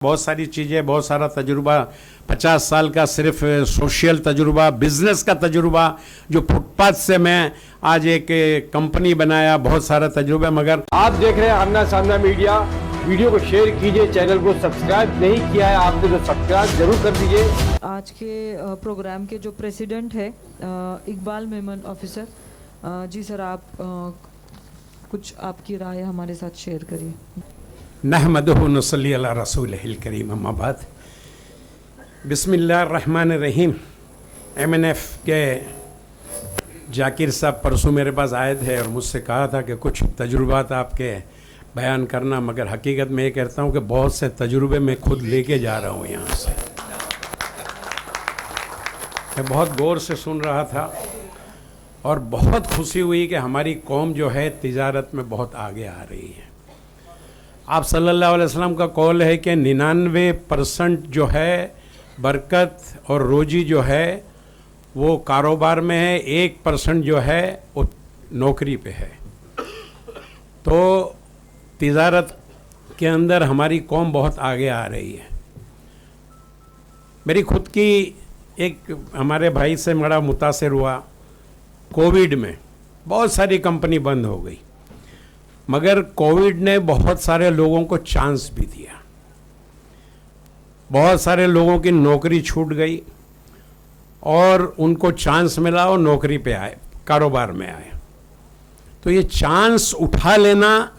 बहुत सारी चीज़ें, बहुत सारा तजुर्बा, 50 साल का सिर्फ सोशल तजुर्बा, बिजनेस का तजुर्बा, जो फुटपाथ से मैं आज एक कंपनी बनाया, बहुत सारा तजुर्बा। मगर आप देख रहे हैं आमना सामना मीडिया। वीडियो को शेयर कीजिए, चैनल को सब्सक्राइब नहीं किया है आपने तो सब्सक्राइब जरूर कर दीजिए। आज के प्रोग्राम के जो प्रेसिडेंट है इकबाल मेमन ऑफिसर जी सर, आप कुछ आपकी राय हमारे साथ शेयर करिए। नहमदुहु नसल्ली अला रसूलिहिल करीम, अम्मा बाद। बिस्मिल्लाहिर्रहमानिर्रहीम। MNF के जाकिर साहब परसों मेरे पास आए थे और मुझसे कहा था कि कुछ तजुर्बात आपके बयान करना, मगर हकीकत में ये कहता हूँ कि बहुत से तजुर्बे मैं खुद लेके जा रहा हूँ यहाँ से। मैं बहुत गौर से सुन रहा था और बहुत खुशी हुई कि हमारी कौम जो है तिजारत में बहुत आगे आ रही है। आप सल्लल्लाहु अलैहि वसल्लम का कौल है कि 99% जो है बरकत और रोजी जो है वो कारोबार में है, 1% जो है वो नौकरी पे है। तो तिजारत के अंदर हमारी कौम बहुत आगे आ रही है। मेरी खुद की एक हमारे भाई से बड़ा मुतासिर हुआ। कोविड में बहुत सारी कंपनी बंद हो गई, मगर कोविड ने बहुत सारे लोगों को चांस भी दिया। बहुत सारे लोगों की नौकरी छूट गई और उनको चांस मिला और नौकरी पे आए, कारोबार में आए। तो ये चांस उठा लेना,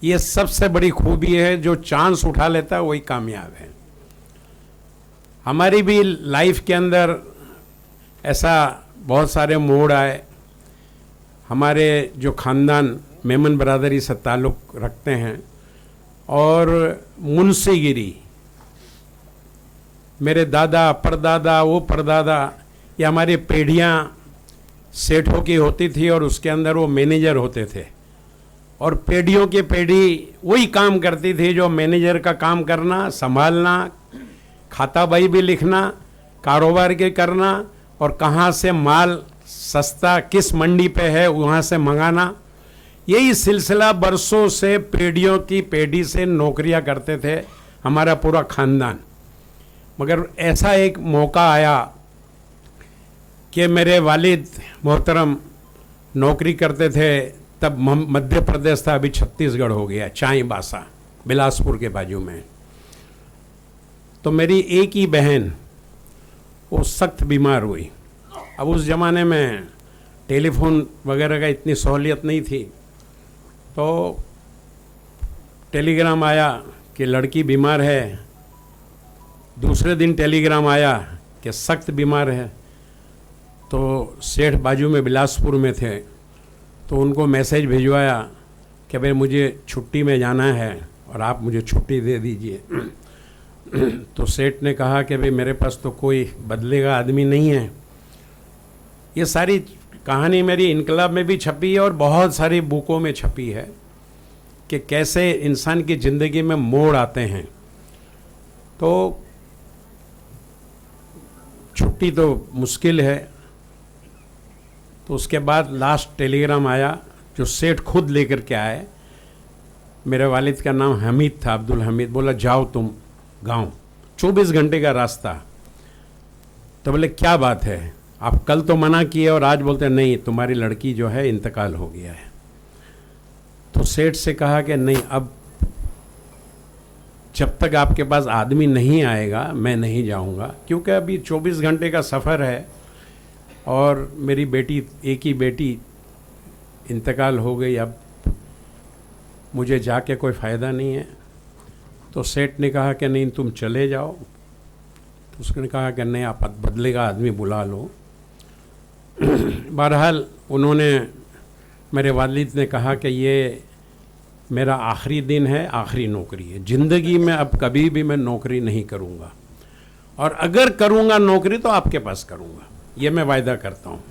ये सबसे बड़ी खूबी है। जो चांस उठा लेता है वही कामयाब है। हमारी भी लाइफ के अंदर ऐसा बहुत सारे मोड़ आए। हमारे जो ख़ानदान मेमन बरादरी से ताल्लुक़ रखते हैं और मुंशीगिरी, मेरे दादा परदादा वो परदादा, ये हमारी पीढ़ियाँ सेठों की होती थी और उसके अंदर वो मैनेजर होते थे और पीढ़ियों की पीढ़ी वही काम करती थी जो मैनेजर का काम करना, संभालना, खाता बही भी लिखना, कारोबार के करना और कहाँ से माल सस्ता किस मंडी पे है वहाँ से मंगाना। यही सिलसिला बरसों से पीढ़ियों की पीढ़ी से नौकरियां करते थे हमारा पूरा ख़ानदान। मगर ऐसा एक मौका आया कि मेरे वालिद मोहतरम नौकरी करते थे, तब मध्य प्रदेश था, अभी छत्तीसगढ़ हो गया, चाईबासा बिलासपुर के बाजू में। तो मेरी एक ही बहन वो सख्त बीमार हुई। अब उस ज़माने में टेलीफोन वगैरह का इतनी सहूलियत नहीं थी, तो टेलीग्राम आया कि लड़की बीमार है। दूसरे दिन टेलीग्राम आया कि सख्त बीमार है। तो सेठ बाजू में बिलासपुर में थे, तो उनको मैसेज भिजवाया कि भाई मुझे छुट्टी में जाना है और आप मुझे छुट्टी दे दीजिए। तो सेठ ने कहा कि भाई मेरे पास तो कोई बदले का आदमी नहीं है। ये सारी कहानी मेरी इनकलाब में भी छपी है और बहुत सारी बुकों में छपी है कि कैसे इंसान की ज़िंदगी में मोड़ आते हैं। तो छुट्टी तो मुश्किल है। तो उसके बाद लास्ट टेलीग्राम आया जो सेठ खुद लेकर के आए। मेरे वालिद का नाम हमीद था, अब्दुल हमीद। बोला जाओ तुम गांव, 24 घंटे का रास्ता। तो बोले क्या बात है, आप कल तो मना किए और आज बोलते नहीं तुम्हारी लड़की जो है इंतकाल हो गया है। तो सेठ से कहा कि नहीं, अब जब तक आपके पास आदमी नहीं आएगा मैं नहीं जाऊंगा, क्योंकि अभी 24 घंटे का सफ़र है और मेरी बेटी, एक ही बेटी इंतकाल हो गई। अब मुझे जाके कोई फ़ायदा नहीं है। तो सेठ ने कहा कि नहीं तुम चले जाओ। तो उसने कहा कि नहीं, आप बदले का आदमी बुला लो। बहरहाल उन्होंने, मेरे वालिद ने कहा कि ये मेरा आखिरी दिन है, आखिरी नौकरी है ज़िंदगी में, अब कभी भी मैं नौकरी नहीं करूँगा और अगर करूँगा नौकरी तो आपके पास करूँगा, ये मैं वायदा करता हूँ।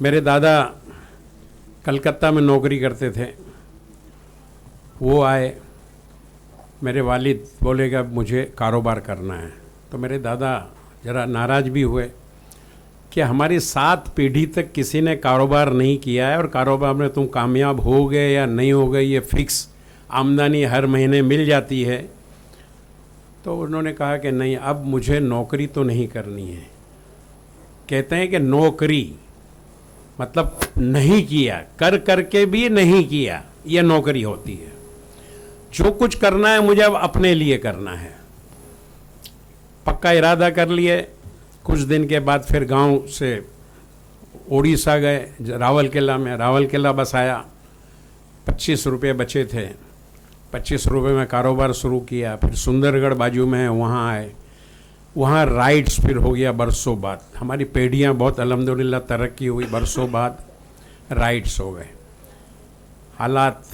मेरे दादा कलकत्ता में नौकरी करते थे, वो आए। मेरे वालिद बोले कि अब मुझे कारोबार करना है। तो मेरे दादा ज़रा नाराज़ भी हुए कि हमारी 7 पीढ़ी तक किसी ने कारोबार नहीं किया है और कारोबार में तुम कामयाब हो गए या नहीं हो गए ये फिक्स आमदनी हर महीने मिल जाती है। तो उन्होंने कहा कि नहीं, अब मुझे नौकरी तो नहीं करनी है। कहते हैं कि नौकरी मतलब नहीं किया, कर करके भी नहीं किया, ये नौकरी होती है। जो कुछ करना है मुझे अब अपने लिए करना है। पक्का इरादा कर लिए। कुछ दिन के बाद फिर गांव से उड़ीसा गए, रावलकेला में। रावलकेला बस आया, 25 रुपये बचे थे। 25 रुपये में कारोबार शुरू किया। फिर सुंदरगढ़ बाजू में है, वहाँ आए। वहाँ राइड्स फिर हो गया बरसों बाद। हमारी पीढ़ियाँ बहुत अल्हम्दुलिल्लाह तरक्की हुई, बरसों बाद राइड्स हो गए। हालात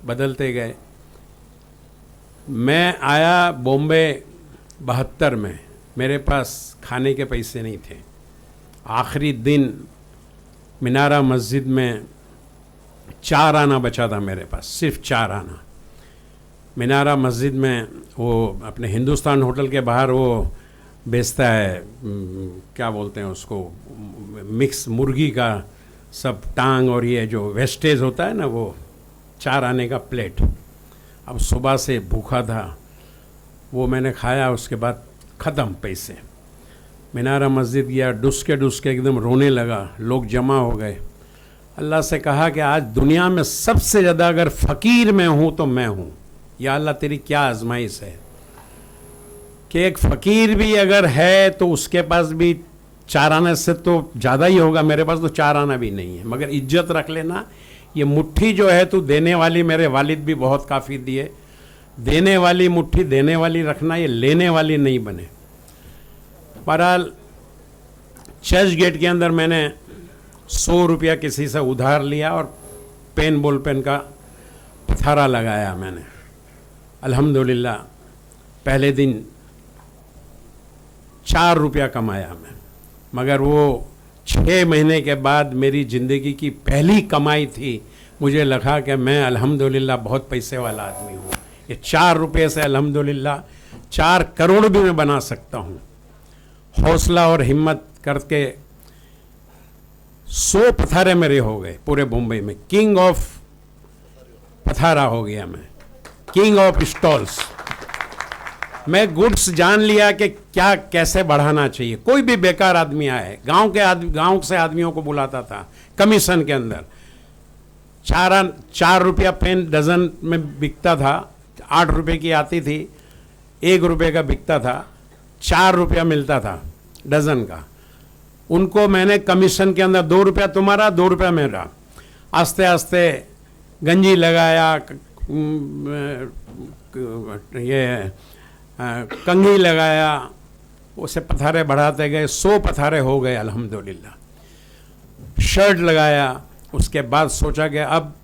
बदलते गए। मैं आया बॉम्बे 72 में। मेरे पास खाने के पैसे नहीं थे। आखिरी दिन मीनारा मस्जिद में 4 आना बचा था मेरे पास, सिर्फ 4 आना। मीनारा मस्जिद में वो अपने हिंदुस्तान होटल के बाहर वो बेचता है, क्या बोलते हैं उसको, मिक्स मुर्गी का सब टांग और ये जो वेस्टेज होता है ना, वो 4 आने का प्लेट। अब सुबह से भूखा था, वो मैंने खाया। उसके बाद ख़त्म पैसे। मीनारा मस्जिद गया, डुसके डुसके एकदम रोने लगा। लोग जमा हो गए। अल्लाह से कहा कि आज दुनिया में सबसे ज़्यादा अगर फ़कीर मैं हूँ तो मैं हूँ। या अल्लाह तेरी क्या आजमाइश है कि एक फ़कीर भी अगर है तो उसके पास भी 4 आने से तो ज़्यादा ही होगा। मेरे पास तो 4 आना भी नहीं है, मगर इज्जत रख लेना। ये मुट्ठी जो है तू देने वाली, मेरे वालिद भी बहुत काफ़ी दिए। देने वाली मुट्ठी देने वाली रखना, ये लेने वाली नहीं बने। बहरहाल चर्च गेट के अंदर मैंने 100 रुपया किसी से उधार लिया और पेन बॉल पेन का पथारा लगाया मैंने। अल्हम्दुलिल्लाह पहले दिन 4 रुपया कमाया मैं, मगर वो 6 महीने के बाद मेरी ज़िंदगी की पहली कमाई थी। मुझे लगा कि मैं अल्हम्दुलिल्लाह बहुत पैसे वाला आदमी हूँ। ये 4 रुपये से अल्हम्दुलिल्लाह 4 करोड़ भी मैं बना सकता हूँ। हौसला और हिम्मत करके 100 पथारे मेरे हो गए पूरे मुंबई में। किंग ऑफ पथारा हो गया मैं, किंग ऑफ स्टॉल्स। मैं गुड्स जान लिया कि क्या कैसे बढ़ाना चाहिए। कोई भी बेकार आदमी आए, गांव से आदमियों को बुलाता था कमीशन के अंदर। 4 रुपया पेन डजन में बिकता था, 8 रुपये की आती थी, 1 रुपये का बिकता था, 4 रुपया मिलता था डजन का। उनको मैंने कमीशन के अंदर 2 रुपया तुम्हारा, 2 रुपया मेरा। आस्ते आस्ते गंजी लगाया, ये कंघी लगाया, उसे पथारे बढ़ाते गए। 100 पथारे हो गए अल्हम्दुलिल्लाह। शर्ट लगाया। उसके बाद सोचा कि अब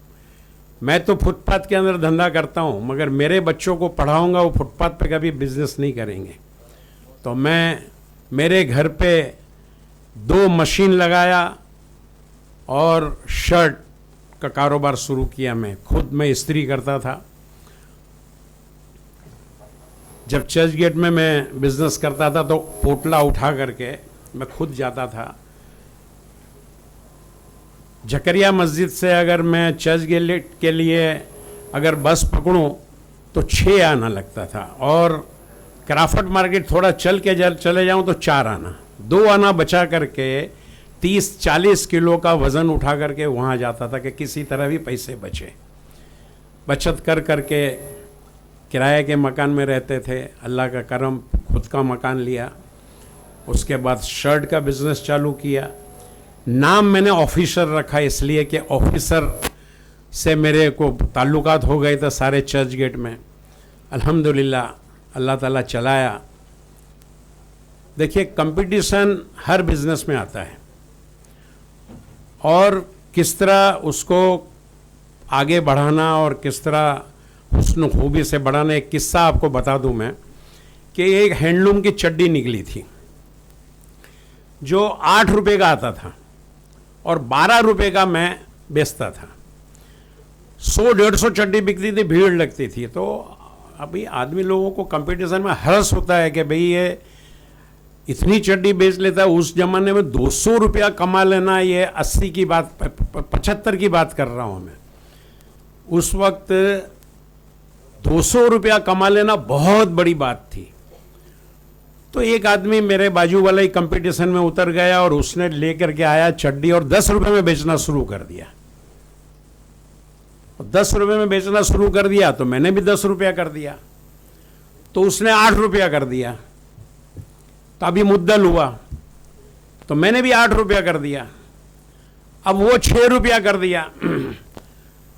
मैं तो फुटपाथ के अंदर धंधा करता हूँ, मगर मेरे बच्चों को पढ़ाऊँगा, वो फुटपाथ पे कभी बिजनेस नहीं करेंगे। तो मैं मेरे घर पे 2 मशीन लगाया और शर्ट का कारोबार शुरू किया। मैं इस्त्री करता था। जब चर्च गेट में मैं बिज़नेस करता था तो पोटला उठा करके मैं खुद जाता था। जकरिया मस्जिद से अगर मैं चर्च गेट के लिए अगर बस पकड़ूं तो 6 आना लगता था, और क्राफर्ड मार्केट थोड़ा चले जाऊं तो 4 आना। 2 आना बचा करके 30-40 किलो का वज़न उठा करके वहाँ जाता था कि किसी तरह भी पैसे बचे। बचत कर करके किराए के मकान में रहते थे। अल्लाह का करम, खुद का मकान लिया। उसके बाद शर्ट का बिज़नेस चालू किया। नाम मैंने ऑफिसर रखा, इसलिए कि ऑफिसर से मेरे को ताल्लुकात हो गए थे सारे चर्च गेट में। अल्हम्दुलिल्लाह अल्लाह ताला चलाया। देखिए, कंपटीशन हर बिज़नेस में आता है, और किस तरह उसको आगे बढ़ाना और किस तरह हुस्न खूबी से बढ़ाना। एक किस्सा आपको बता दूं मैं कि एक हैंडलूम की चड्डी निकली थी जो 8 रुपये का आता था और 12 रुपये का मैं बेचता था। 100-150 चड्डी बिकती थी, भीड़ लगती थी। तो अभी आदमी लोगों को कंपटीशन में हर्ष होता है कि भाई ये इतनी चड्डी बेच लेता है। उस जमाने में 200 रुपया कमा लेना, ये 80 की बात, 75 की बात कर रहा हूँ मैं। उस वक्त ₹200 कमा लेना बहुत बड़ी बात थी। तो एक आदमी मेरे बाजू वाले ही कंपटीशन में उतर गया और उसने लेकर के आया चड्डी और ₹10 में बेचना शुरू कर दिया। ₹10 में बेचना शुरू कर दिया तो मैंने भी ₹10 कर दिया, तो उसने ₹8 कर दिया। तो अभी मुद्दल हुआ तो मैंने भी ₹8 कर दिया। अब वो ₹6 कर दिया।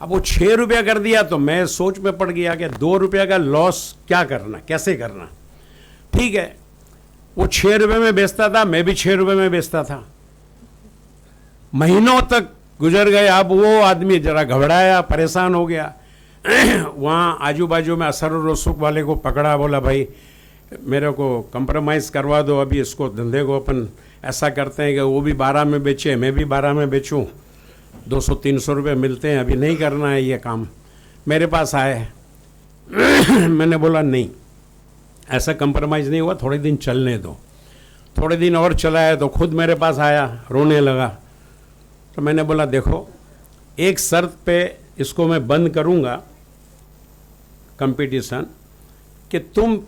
अब वो ₹6 कर दिया तो मैं सोच में पड़ गया कि ₹2 का लॉस क्या करना, कैसे करना। ठीक है, वो ₹6 में बेचता था, मैं भी ₹6 में बेचता था। महीनों तक गुजर गए। अब वो आदमी जरा घबराया, परेशान हो गया। वहाँ आजू बाजू में असर और रसूख वाले को पकड़ा, बोला भाई मेरे को कंप्रोमाइज़ करवा दो, अभी इसको धंधे को अपन ऐसा करते हैं कि वो भी 12 में बेचे, मैं भी 12 में बेचूं, 200-300 रुपये मिलते हैं, अभी नहीं करना है ये काम। मेरे पास आए। मैंने बोला नहीं, ऐसा कंप्रोमाइज़ नहीं हुआ, थोड़े दिन चलने दो। थोड़े दिन और चलाया तो खुद मेरे पास आया, रोने लगा। तो मैंने बोला देखो, एक शर्त पे इसको मैं बंद करूंगा कंपटीशन, कि तुम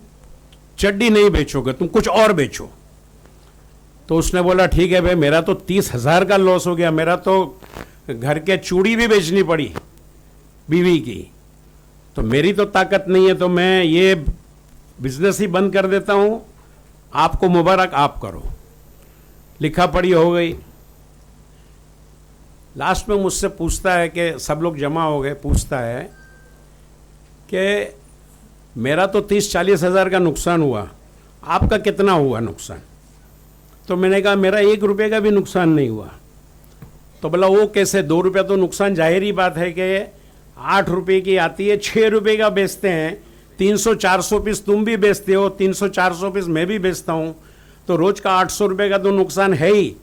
चड्डी नहीं बेचोगे, तुम कुछ और बेचो। तो उसने बोला ठीक है भाई, मेरा तो 30,000 का लॉस हो गया, मेरा तो घर के चूड़ी भी बेचनी पड़ी बीवी की, तो मेरी तो ताकत नहीं है, तो मैं ये बिजनेस ही बंद कर देता हूं, आपको मुबारक, आप करो। लिखा पढ़ी हो गई। लास्ट में मुझसे पूछता है कि सब लोग जमा हो गए, पूछता है कि मेरा तो 30-40 हज़ार का नुकसान हुआ, आपका कितना हुआ नुकसान? तो मैंने कहा मेरा ₹1 का भी नुकसान नहीं हुआ। तो बोला वो कैसे? ₹2 तो नुकसान, जाहिर ही बात है कि ₹8 की आती है, ₹6 का बेचते हैं, 300-400 पीस तुम भी बेचते हो, 300-400 पीस मैं भी बेचता हूँ, तो रोज का ₹800 का तो नुकसान है ही।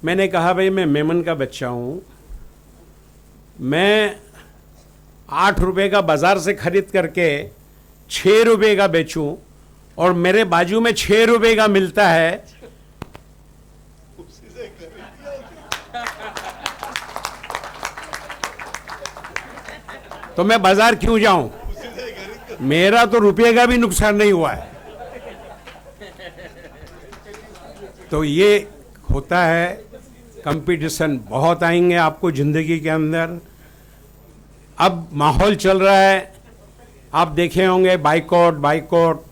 मैंने कहा भाई मैं मेमन का बच्चा हूँ, मैं ₹8 का बाजार से खरीद करके ₹6 का बेचूं और मेरे बाजू में ₹6 का मिलता है, तो मैं बाजार क्यों जाऊं? मेरा तो ₹1 का भी नुकसान नहीं हुआ है। तो ये होता है, कंपटीशन बहुत आएंगे आपको जिंदगी के अंदर। अब माहौल चल रहा है, आप देखे होंगे बाइकआउट,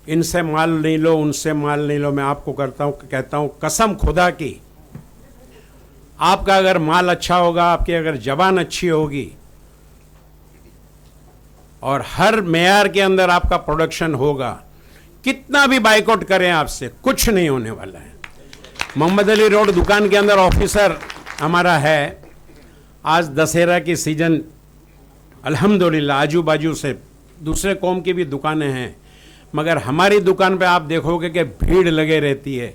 इनसे माल नहीं लो, उनसे माल नहीं लो। मैं आपको कहता हूँ कसम खुदा की, आपका अगर माल अच्छा होगा, आपकी अगर जबान अच्छी होगी और हर मेयार के अंदर आपका प्रोडक्शन होगा, कितना भी बाइकआउट करें आपसे कुछ नहीं होने वाला है। मोहम्मद अली रोड दुकान के अंदर ऑफिसर हमारा है। आज दशहरा की सीजन, अल्हम्दुलिल्लाह आजू बाजू से दूसरे कौम की भी दुकानें हैं, मगर हमारी दुकान पे आप देखोगे कि भीड़ लगे रहती है।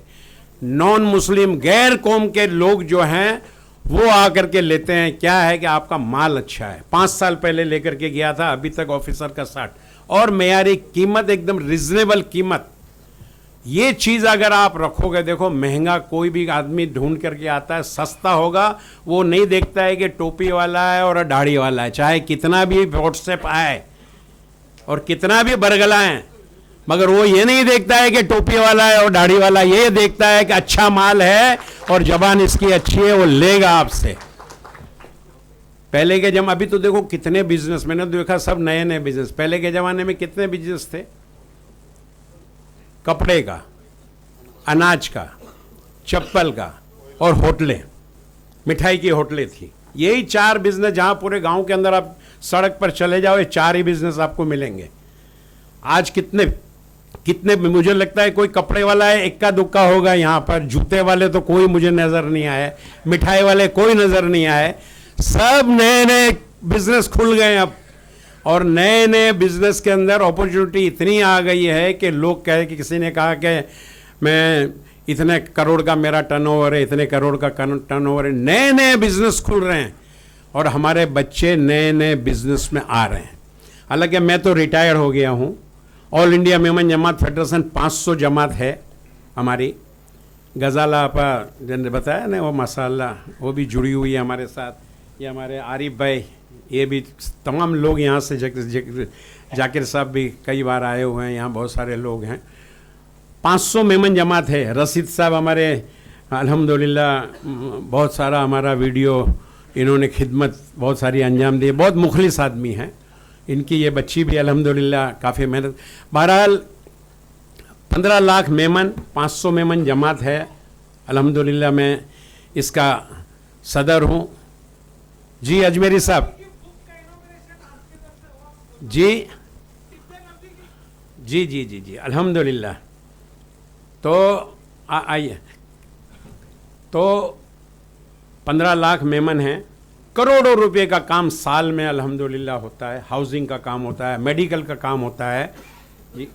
नॉन मुस्लिम गैर कौम के लोग जो हैं वो आकर के लेते हैं। क्या है कि आपका माल अच्छा है। 5 साल पहले लेकर के गया था, अभी तक ऑफिसर का 60 और मेयारी कीमत, एकदम रिजनेबल कीमत। ये चीज अगर आप रखोगे, देखो महंगा कोई भी आदमी ढूंढ करके आता है, सस्ता होगा वो नहीं देखता है कि टोपी वाला है और दाढ़ी वाला है, चाहे कितना भी व्हाट्सएप आए और कितना भी बरगला है, मगर वो ये नहीं देखता है कि टोपी वाला है और दाढ़ी वाला, ये देखता है कि अच्छा माल है और जबान इसकी अच्छी है, वो लेगा आपसे। पहले के जमाने, अभी तो देखो कितने बिजनेस, मैंने देखा सब नए नए बिजनेस। पहले के जमाने में कितने बिजनेस थे? कपड़े का, अनाज का, चप्पल का और होटलें, मिठाई की होटलें थी। यही 4 बिजनेस, जहां पूरे गांव के अंदर आप सड़क पर चले जाओ, ये 4 ही बिजनेस आपको मिलेंगे। आज कितने मुझे लगता है कोई कपड़े वाला है, इक्का दुक्का होगा यहाँ पर। जूते वाले तो कोई मुझे नजर नहीं आए, मिठाई वाले कोई नजर नहीं आए। सब नए नए बिजनेस खुल गए अब, और नए नए बिजनेस के अंदर अपॉर्चुनिटी इतनी आ गई है कि लोग कहे कि किसी ने कहा कि मैं इतने करोड़ का मेरा टर्नओवर है, इतने करोड़ का टर्नओवर है। नए नए बिजनेस खुल रहे हैं और हमारे बच्चे नए नए बिजनेस में आ रहे हैं। हालांकि मैं तो रिटायर हो गया हूँ। ऑल इंडिया मेमन जमात फेडरेशन 500 जमात है हमारी। गजाला आपा जिन्होंने बताया ना, वो माशाल्लाह वो भी जुड़ी हुई है हमारे साथ। ये हमारे आरिफ भाई ये भी तमाम लोग यहाँ से जाकिर साहब भी कई बार आए हुए हैं, यहाँ बहुत सारे लोग हैं। 500 मेमन जमात है। रशीद साहब हमारे अल्हम्दुलिल्लाह बहुत सारा हमारा वीडियो इन्होंने खिदमत बहुत सारी अंजाम दी, बहुत मुखलिस आदमी हैं। इनकी ये बच्ची भी अल्हम्दुलिल्लाह काफ़ी मेहनत। बहरहाल 15 लाख मेमन, 500 मेमन जमात है। अल्हम्दुलिल्लाह मैं इसका सदर हूँ। जी अजमेरी साहब जी जी जी जी जी अल्हम्दुलिल्लाह। तो आइए, तो 15 लाख मेमन हैं। करोड़ों रुपए का काम साल में अल्हम्दुलिल्लाह होता है। हाउसिंग का काम होता है, मेडिकल का काम होता है जी।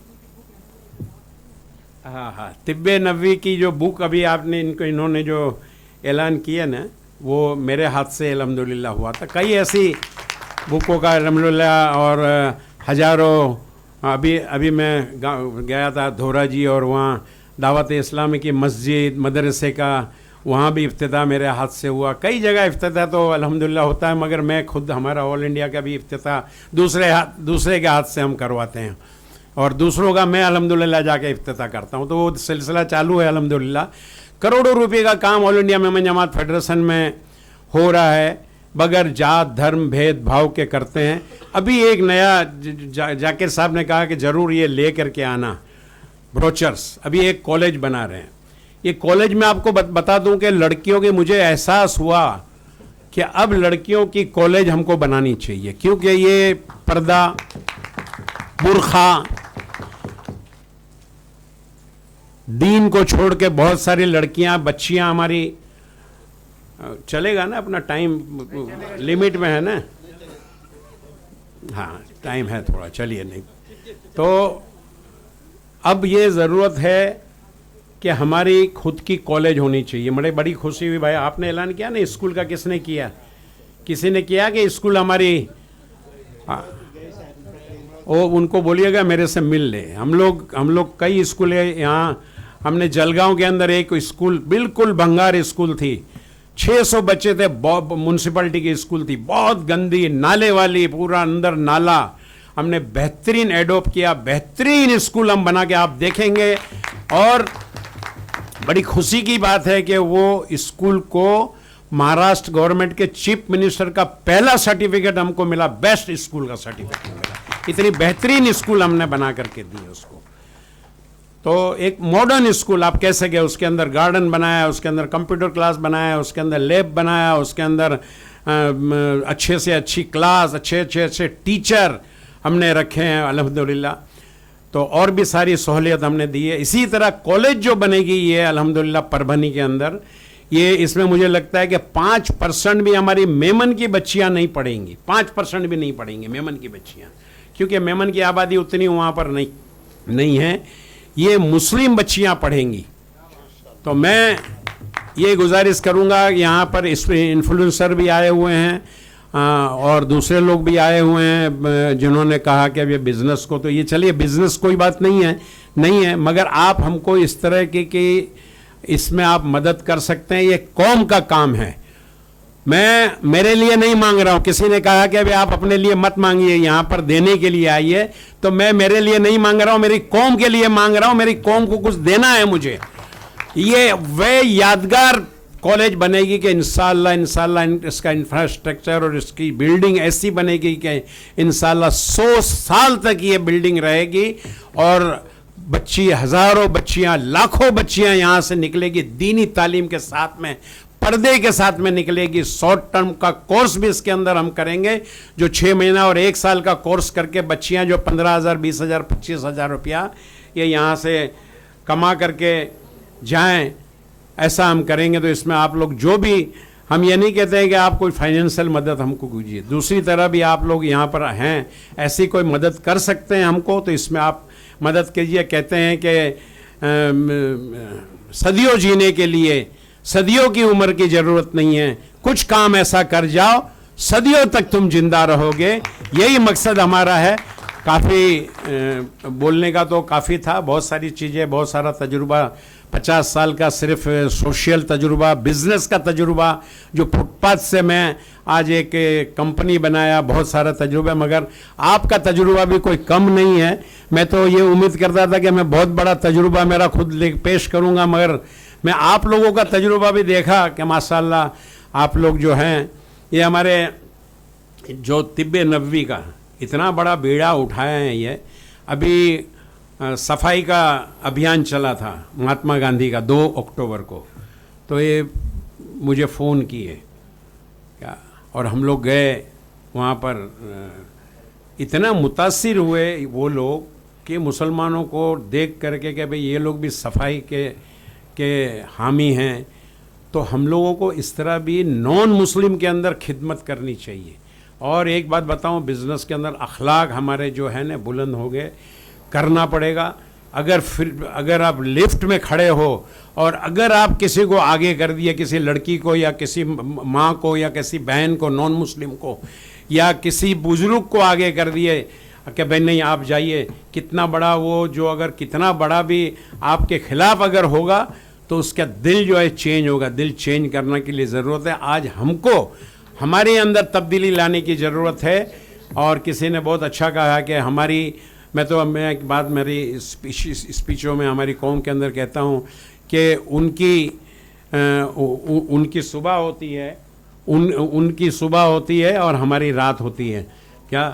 हाँ हाँ, तिब्बे नबवी की जो बुक अभी आपने इन्होंने जो ऐलान किया ना, वो मेरे हाथ से अल्हम्दुलिल्लाह हुआ था। कई ऐसी बुकों का अल्हम्दुलिल्लाह, और हज़ारों, अभी मैं गया था धोरा जी, और वहाँ दावत इस्लामी की मस्जिद मदरसे का वहाँ भी इफ्तिताह मेरे हाथ से हुआ। कई जगह इफ्तिताह तो अल्हम्दुलिल्लाह होता है, मगर मैं खुद, हमारा ऑल इंडिया का भी इफ्तिताह दूसरे के हाथ से हम करवाते हैं, और दूसरों का मैं अल्हम्दुलिल्लाह जाके इफ्तिताह करता हूँ। तो वो सिलसिला चालू है अल्हम्दुलिल्लाह। करोड़ों रुपए का काम ऑल इंडिया मेमन जमात फेडरेशन में हो रहा है, बगैर जात धर्म भेदभाव के करते हैं। अभी एक नया जाकिर साहब ने कहा कि ज़रूर ये ले करके आना ब्रोचर्स। अभी एक कॉलेज बना रहे हैं। ये कॉलेज में आपको बता दूं कि लड़कियों के, मुझे एहसास हुआ कि अब लड़कियों की कॉलेज हमको बनानी चाहिए, क्योंकि ये पर्दा, बुर्खा, दीन को छोड़ के बहुत सारी लड़कियां, बच्चियां हमारी, चलेगा ना, अपना टाइम लिमिट में है ना, हाँ टाइम है थोड़ा, चलिए। नहीं तो अब ये ज़रूरत है कि हमारी खुद की कॉलेज होनी चाहिए। बड़ी खुशी हुई भाई, आपने ऐलान किया ना स्कूल का। किसने किया? किसी ने किया कि स्कूल हमारी, वो उनको बोलिएगा मेरे से मिल ले। हम लोग कई स्कूल है यहाँ। हमने जलगांव के अंदर एक स्कूल, बिल्कुल भंगार स्कूल थी, 600 बच्चे थे, म्यूनसिपैलिटी की स्कूल थी, बहुत गंदी, नाले वाली, पूरा अंदर नाला। हमने बेहतरीन एडोप्ट किया, बेहतरीन स्कूल हम बना के आप देखेंगे। और बड़ी खुशी की बात है कि वो स्कूल को महाराष्ट्र गवर्नमेंट के चीफ मिनिस्टर का पहला सर्टिफिकेट हमको मिला, बेस्ट स्कूल का सर्टिफिकेट मिला। इतनी बेहतरीन स्कूल हमने बना करके दी उसको। तो एक मॉडर्न स्कूल आप कह सके, उसके अंदर गार्डन बनाया, उसके अंदर कंप्यूटर क्लास बनाया, उसके अंदर लैब बनाया, उसके अंदर अच्छे से अच्छी क्लास, अच्छे टीचर हमने रखे हैं अल्हम्दुलिल्लाह। तो और भी सारी सहूलियत हमने दी है। इसी तरह कॉलेज जो बनेगी ये अल्हम्दुलिल्लाह परभनी के अंदर, ये इसमें मुझे लगता है कि 5% भी हमारी मेमन की बच्चियां नहीं पढ़ेंगी, 5% भी नहीं पढ़ेंगी मेमन की बच्चियां, क्योंकि मेमन की आबादी उतनी वहाँ पर नहीं है। ये मुस्लिम बच्चियां पढ़ेंगी। तो मैं ये गुजारिश करूँगा, यहाँ पर इस इन्फ्लुएंसर भी आए हुए हैं और दूसरे लोग भी आए हुए हैं जिन्होंने कहा कि अब ये बिज़नेस को, तो ये चलिए बिज़नेस कोई बात नहीं है, मगर आप हमको इस तरह की इसमें आप मदद कर सकते हैं। ये कौम का काम है। मैं मेरे लिए नहीं मांग रहा हूँ। किसी ने कहा कि अभी आप अपने लिए मत मांगिए, यहाँ पर देने के लिए आइए, तो मैं मेरे लिए नहीं मांग रहा हूँ, मेरी कौम के लिए मांग रहा हूँ। मेरी कौम को कुछ देना है मुझे। ये वे यादगार कॉलेज बनेगी कि इंशाल्लाह इसका इंफ्रास्ट्रक्चर और इसकी बिल्डिंग ऐसी बनेगी कि इंशाल्लाह 100 साल तक ये बिल्डिंग रहेगी, और हज़ारों बच्चियां, लाखों बच्चियां यहाँ से निकलेगी दीनी तालीम के साथ में, पर्दे के साथ में निकलेगी। शॉर्ट टर्म का कोर्स भी इसके अंदर हम करेंगे, जो 6 महीना और 1 साल का कोर्स करके बच्चियां जो 15,000, 20,000, 25,000 रुपया ये यहाँ से कमा करके जाएं, ऐसा हम करेंगे। तो इसमें आप लोग जो भी, हम ये नहीं कहते हैं कि आप कोई फाइनेंशियल मदद हमको कीजिए, दूसरी तरह भी आप लोग यहाँ पर हैं, ऐसी कोई मदद कर सकते हैं हमको, तो इसमें आप मदद कीजिए। कहते हैं कि सदियों जीने के लिए सदियों की उम्र की ज़रूरत नहीं है, कुछ काम ऐसा कर जाओ सदियों तक तुम जिंदा रहोगे। यही मकसद हमारा है। काफ़ी बोलने का तो काफ़ी था, बहुत सारी चीज़ें, बहुत सारा तजुर्बा, 50 साल का सिर्फ सोशल तजुर्बा, बिजनेस का तजुर्बा, जो फुटपाथ से मैं आज एक कंपनी बनाया, बहुत सारा तजुर्बा, मगर आपका तजुर्बा भी कोई कम नहीं है। मैं तो ये उम्मीद करता था कि मैं बहुत बड़ा तजुर्बा मेरा खुद पेश करूँगा, मगर मैं आप लोगों का तजुर्बा भी देखा कि माशाल्लाह आप लोग जो हैं, ये हमारे जो तिब्बे नबवी का इतना बड़ा बीड़ा उठाया है। ये अभी सफाई का अभियान चला था महात्मा गांधी का 2 अक्टूबर को, तो ये मुझे फ़ोन किए क्या, और हम लोग गए वहाँ पर। इतना मुतासिर हुए वो लोग कि मुसलमानों को देख करके कि भाई ये लोग भी सफाई के हामी हैं, तो हम लोगों को इस तरह भी नॉन मुस्लिम के अंदर खिदमत करनी चाहिए। और एक बात बताऊं, बिज़नेस के अंदर अखलाक हमारे जो है ना बुलंद हो गए, करना पड़ेगा। अगर आप लिफ्ट में खड़े हो और अगर आप किसी को आगे कर दिए, किसी लड़की को या किसी माँ को या किसी बहन को नॉन मुस्लिम को या किसी बुजुर्ग को आगे कर दिए कि भाई नहीं आप जाइए, कितना बड़ा वो जो अगर कितना बड़ा भी आपके खिलाफ अगर होगा तो उसका दिल जो है चेंज होगा। दिल चेंज करने के लिए ज़रूरत है। आज हमको हमारे अंदर तब्दीली लाने की ज़रूरत है। और किसी ने बहुत अच्छा कहा कि मैं एक बात मेरी स्पीचों में हमारी कौम के अंदर कहता हूँ कि उनकी सुबह होती है, उनकी सुबह होती है और हमारी रात होती है। क्या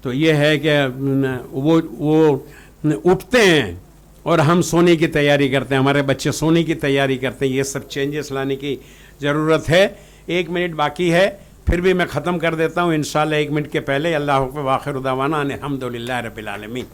तो ये है कि वो उठते हैं और हम सोने की तैयारी करते हैं, हमारे बच्चे सोने की तैयारी करते हैं। ये सब चेंजेस लाने की ज़रूरत है। 1 मिनट बाकी है, फिर भी मैं ख़त्म कर देता हूँ इंशाल्लाह 1 मिनट के पहले। अल्लाह व आखिर दावाना अनिल हम्दुलिल्लाहि रब्बिल आलमीन।